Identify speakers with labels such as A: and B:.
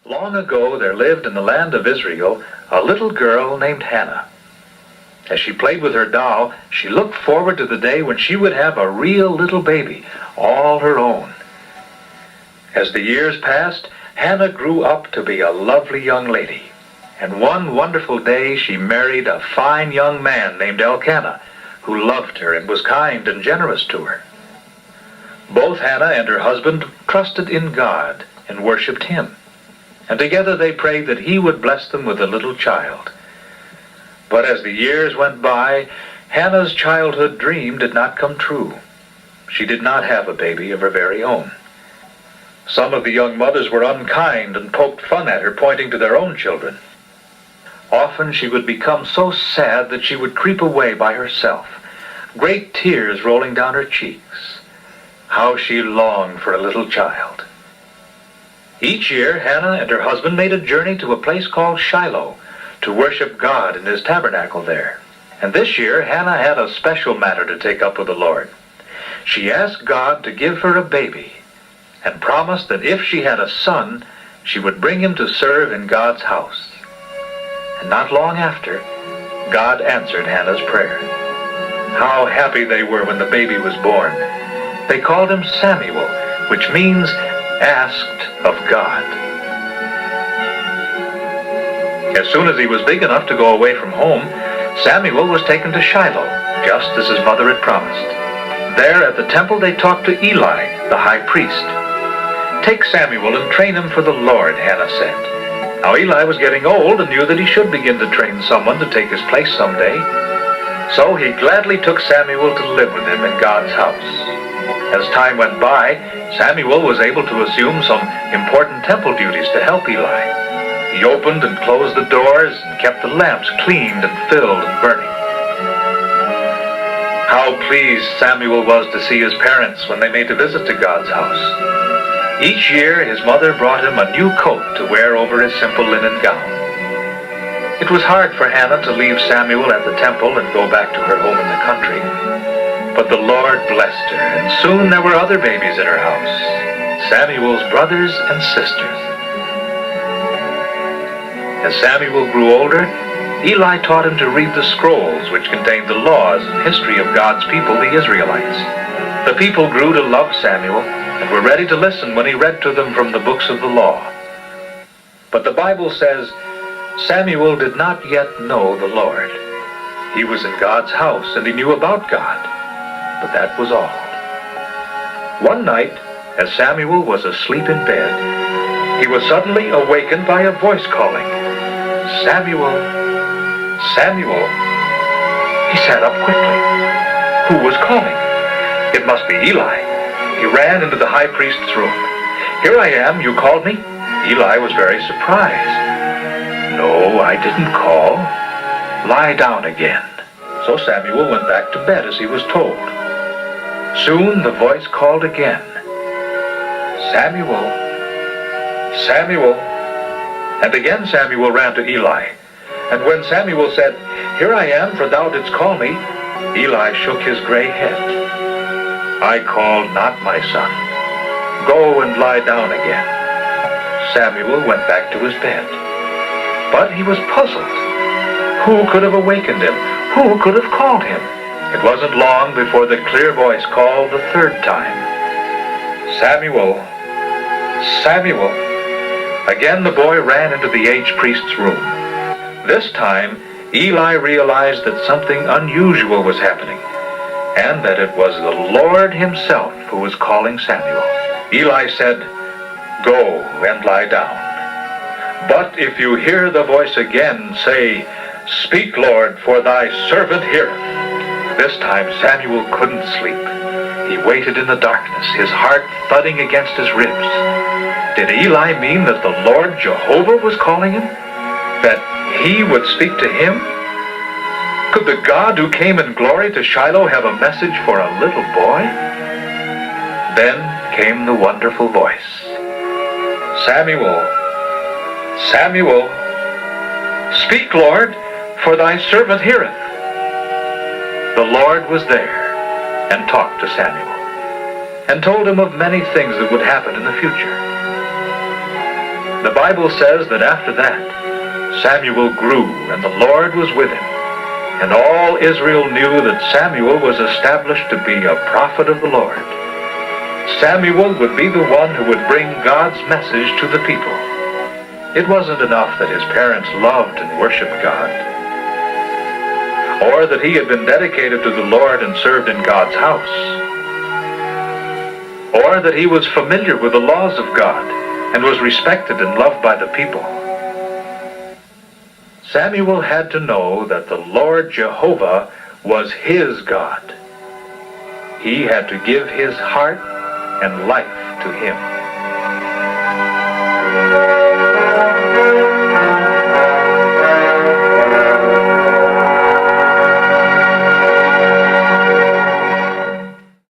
A: Long ago there lived in the land of Israel a little girl named Hannah. As she played with her doll, she looked forward to the day when she would have a real little baby, all her own. As the years passed, Hannah grew up to be a lovely young lady. And one wonderful day she married a fine young man named Elkanah, who loved her and was kind and generous to her. Both Hannah and her husband trusted in God and worshipped Him. And together they prayed that He would bless them with a little child. But as the years went by, Hannah's childhood dream did not come true. She did not have a baby of her very own. Some of the young mothers were unkind and poked fun at her, pointing to their own children. Often she would become so sad that she would creep away by herself, great tears rolling down her cheeks. How she longed for a little child. Each year, Hannah and her husband made a journey to a place called Shiloh to worship God in His tabernacle there. And this year, Hannah had a special matter to take up with the Lord. She asked God to give her a baby and promised that if she had a son, she would bring him to serve in God's house. And not long after, God answered Hannah's prayer. How happy they were when the baby was born. They called him Samuel, which means asked of God. As soon as he was big enough to go away from home, Samuel was taken to Shiloh, just as his mother had promised. There at the temple they talked to Eli, the high priest. "Take Samuel and train him for the Lord," Hannah said. Now Eli was getting old and knew that he should begin to train someone to take his place someday. So he gladly took Samuel to live with him in God's house. As time went by, Samuel was able to assume some important temple duties to help Eli. He opened and closed the doors and kept the lamps cleaned and filled and burning. How pleased Samuel was to see his parents when they made a visit to God's house. Each year his mother brought him a new coat to wear over his simple linen gown. It was hard for Hannah to leave Samuel at the temple and go back to her home in the country. But the Lord blessed her, and soon there were other babies in her house, Samuel's brothers and sisters. As Samuel grew older, Eli taught him to read the scrolls which contained the laws and history of God's people, the Israelites. The people grew to love Samuel and were ready to listen when he read to them from the books of the law. But the Bible says, Samuel did not yet know the Lord. He was in God's house and he knew about God. But that was all. One night, as Samuel was asleep in bed, he was suddenly awakened by a voice calling, "Samuel, Samuel." He sat up quickly. Who was calling? It must be Eli. He ran into the high priest's room. "Here I am, you called me?" Eli was very surprised. "No, I didn't call. Lie down again." So Samuel went back to bed as he was told. Soon the voice called again, "Samuel, Samuel." And again Samuel ran to Eli. And when Samuel said, "Here I am, for thou didst call me," Eli shook his gray head. "I called not, my son. Go and lie down again." Samuel went back to his bed. But he was puzzled. Who could have awakened him? Who could have called him? It wasn't long before the clear voice called the third time, "Samuel, Samuel." Again the boy ran into the aged priest's room. This time, Eli realized that something unusual was happening, and that it was the Lord Himself who was calling Samuel. Eli said, "Go and lie down. But if you hear the voice again, say, 'Speak, Lord, for thy servant heareth.'" This time Samuel couldn't sleep. He waited in the darkness, his heart thudding against his ribs. Did Eli mean that the Lord Jehovah was calling him? That He would speak to him? Could the God who came in glory to Shiloh have a message for a little boy? Then came the wonderful voice, "Samuel, Samuel, speak, Lord, for thy servant heareth." The Lord was there and talked to Samuel and told him of many things that would happen in the future. The Bible says that after that, Samuel grew, and the Lord was with him. And all Israel knew that Samuel was established to be a prophet of the Lord. Samuel would be the one who would bring God's message to the people. It wasn't enough that his parents loved and worshiped God, or that he had been dedicated to the Lord and served in God's house, or that he was familiar with the laws of God and was respected and loved by the people. Samuel had to know that the Lord Jehovah was his God. He had to give his heart and life to him.